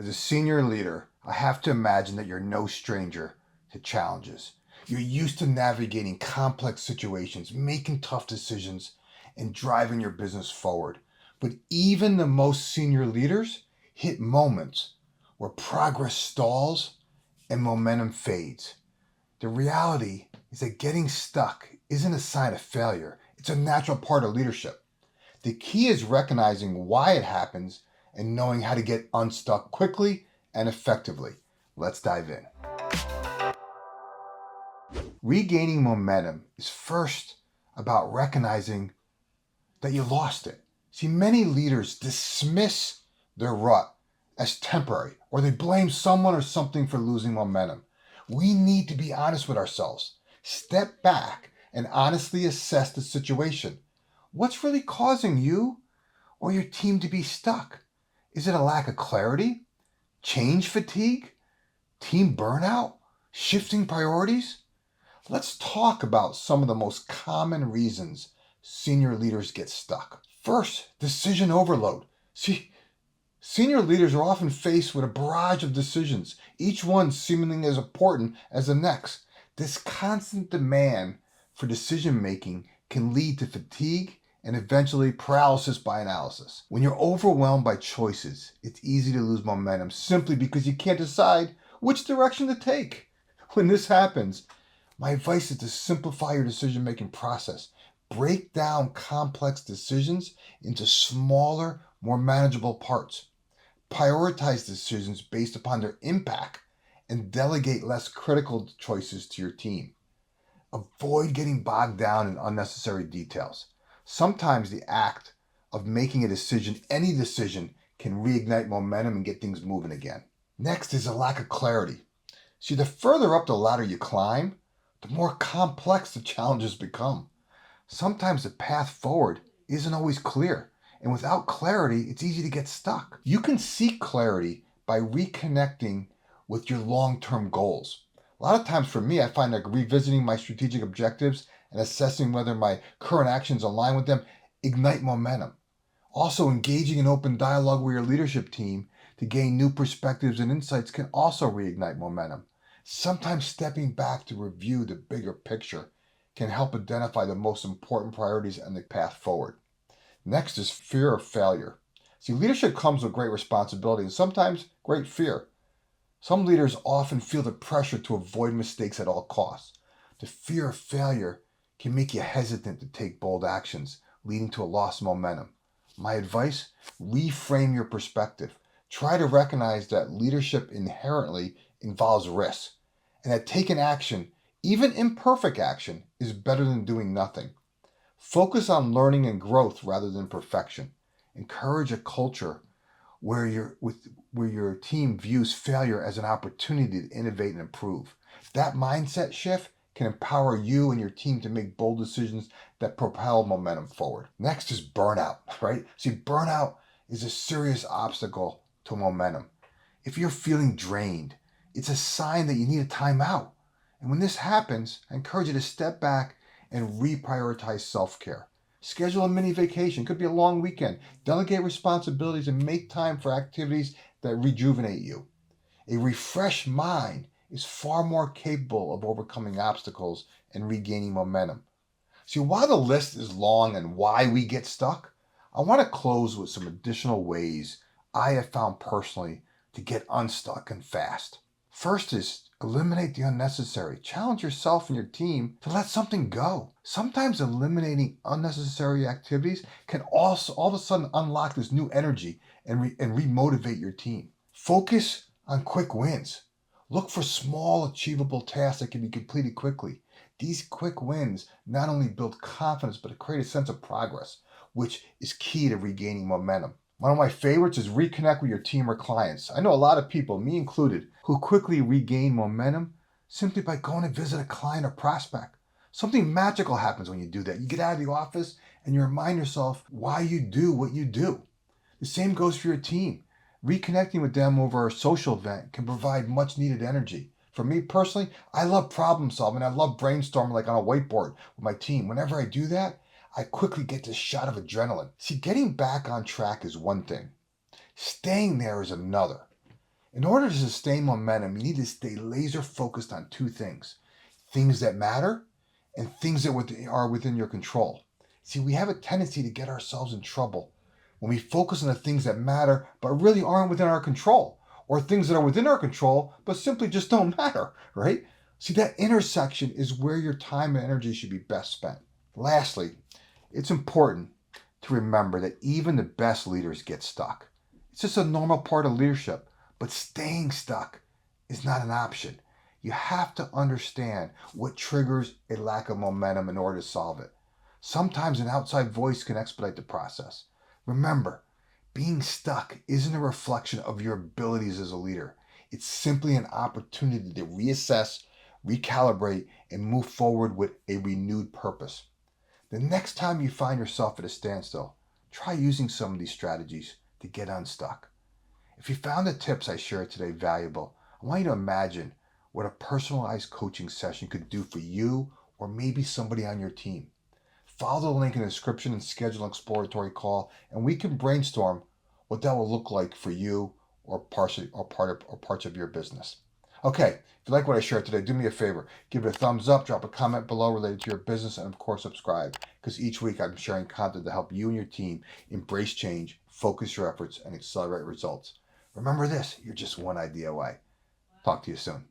As a senior leader, I have to imagine that you're no stranger to challenges. You're used to navigating complex situations, making tough decisions, and driving your business forward. But even the most senior leaders hit moments where progress stalls and momentum fades. The reality is that getting stuck isn't a sign of failure, it's a natural part of leadership. The key is recognizing why it happens and knowing how to get unstuck quickly and effectively. Let's dive in. Regaining momentum is first about recognizing that you lost it. See, many leaders dismiss their rut as temporary, or they blame someone or something for losing momentum. We need to be honest with ourselves. Step back and honestly assess the situation. What's really causing you or your team to be stuck? Is it a lack of clarity, change fatigue, team burnout, shifting priorities? Let's talk about some of the most common reasons senior leaders get stuck. First, decision overload. See, senior leaders are often faced with a barrage of decisions, each one seemingly as important as the next. This constant demand for decision making can lead to fatigue and eventually paralysis by analysis. When you're overwhelmed by choices, it's easy to lose momentum simply because you can't decide which direction to take. When this happens, my advice is to simplify your decision-making process. Break down complex decisions into smaller, more manageable parts. Prioritize decisions based upon their impact and delegate less critical choices to your team. Avoid getting bogged down in unnecessary details. Sometimes the act of making a decision, any decision, can reignite momentum and get things moving again. Next is a lack of clarity. See, the further up the ladder you climb, the more complex the challenges become. Sometimes the path forward isn't always clear, and without clarity, it's easy to get stuck. You can seek clarity by reconnecting with your long-term goals. A lot of times for me, I find that revisiting my strategic objectives and assessing whether my current actions align with them ignite momentum. Also, engaging in open dialogue with your leadership team to gain new perspectives and insights can also reignite momentum. Sometimes stepping back to review the bigger picture can help identify the most important priorities and the path forward. Next is fear of failure. See, leadership comes with great responsibility and sometimes great fear. Some leaders often feel the pressure to avoid mistakes at all costs. The fear of failure can make you hesitant to take bold actions, leading to a loss of momentum. My advice, reframe your perspective. Try to recognize that leadership inherently involves risk, and that taking action, even imperfect action, is better than doing nothing. Focus on learning and growth rather than perfection. Encourage a culture where your team views failure as an opportunity to innovate and improve. That mindset shift can empower you and your team to make bold decisions that propel momentum forward. Next is burnout, right? See, burnout is a serious obstacle to momentum. If you're feeling drained, it's a sign that you need a timeout. And when this happens, I encourage you to step back and reprioritize self-care. Schedule a mini vacation. It could be a long weekend. Delegate responsibilities and make time for activities that rejuvenate you. A refreshed mind is far more capable of overcoming obstacles and regaining momentum. See, while the list is long and why we get stuck, I want to close with some additional ways I have found personally to get unstuck and fast. First is eliminate the unnecessary. Challenge yourself and your team to let something go. Sometimes eliminating unnecessary activities can also all of a sudden unlock this new energy and remotivate your team. Focus on quick wins. Look for small, achievable tasks that can be completed quickly. These quick wins not only build confidence, but create a sense of progress, which is key to regaining momentum. One of my favorites is reconnect with your team or clients. I know a lot of people, me included, who quickly regain momentum simply by going to visit a client or prospect. Something magical happens when you do that. You get out of the office and you remind yourself why you do what you do. The same goes for your team. Reconnecting with them over a social event can provide much needed energy. For me personally, I love problem solving. I love brainstorming like on a whiteboard with my team. Whenever I do that, I quickly get this shot of adrenaline. See, getting back on track is one thing. Staying there is another. In order to sustain momentum, you need to stay laser focused on two things: things that matter and things that are within your control. See, we have a tendency to get ourselves in trouble when we focus on the things that matter but really aren't within our control, or things that are within our control but simply just don't matter, right? See, that intersection is where your time and energy should be best spent. Lastly, it's important to remember that even the best leaders get stuck. It's just a normal part of leadership, but staying stuck is not an option. You have to understand what triggers a lack of momentum in order to solve it. Sometimes an outside voice can expedite the process. Remember, being stuck isn't a reflection of your abilities as a leader. It's simply an opportunity to reassess, recalibrate, and move forward with a renewed purpose. The next time you find yourself at a standstill, try using some of these strategies to get unstuck. If you found the tips I shared today valuable, I want you to imagine what a personalized coaching session could do for you or maybe somebody on your team. Follow the link in the description and schedule an exploratory call, and we can brainstorm what that will look like for you or parts of your business. Okay, if you like what I shared today, do me a favor. Give it a thumbs up, drop a comment below related to your business, and of course, subscribe, because each week I'm sharing content to help you and your team embrace change, focus your efforts, and accelerate results. Remember this, you're just one idea away. Talk to you soon.